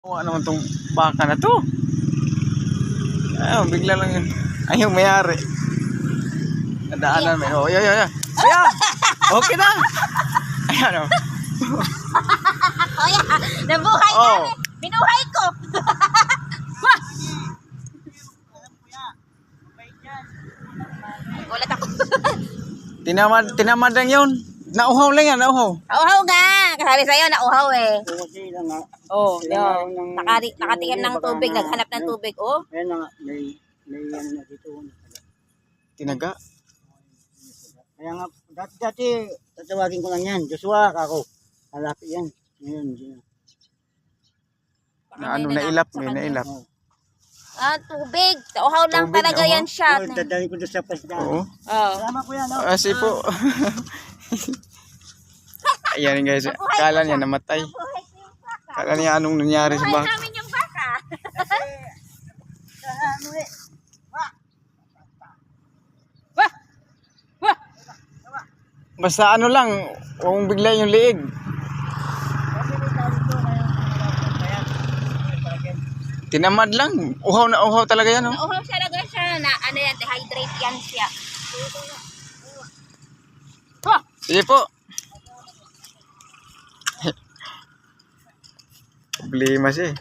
Wala naman tong baka na to. Ayun, bigla lang yun. Ayun, mayari. Nadaanan may. Oh, yeah, yeah, yeah. Ayan! Okay na! Ayan, oh. Kuya, nabuhay Oh. namin. Binuhay ko. Gulat ako. Tinamad lang yun. Nauhaw lang yan, nauhaw. Nauhaw nga. Kasabi sa'yo, nauhaw eh. Kasi lang nga. Oh, Sila yun. ng- Nakatikim ng tubig, naghanap ng tubig. Oh. Ayan na nga, may ano na dito. Tinaga. Kaya nga, dati, tatawagin ko lang yan. Joshua, kako. Malapit yan. Ngayon, hindi na. Na ano, nailap, may nailap. Oh. Ah, tubig. Nauhaw lang Tubig, talaga oh. yan siya. Oh, dadali ko doon sa pasda. Oo. Oh. Salamat ko yan, no? Kasi po. Ayan guys, kala niya namatay. Nabuhay ko yung baka. Kala niya anong nangyari sa Nabuhay baka. namin yung baka. Ano eh? Wah! Wah! Basta ano lang, huwag mong bigla yung liig. Kasi may tawag ko kaya bayan. Tinamad lang. Uhaw na uhaw talaga yan, oh. Nauhaw siya talaga siya na ano yan, dehydrate yan siya. Wah! Sige po. Problema siya eh.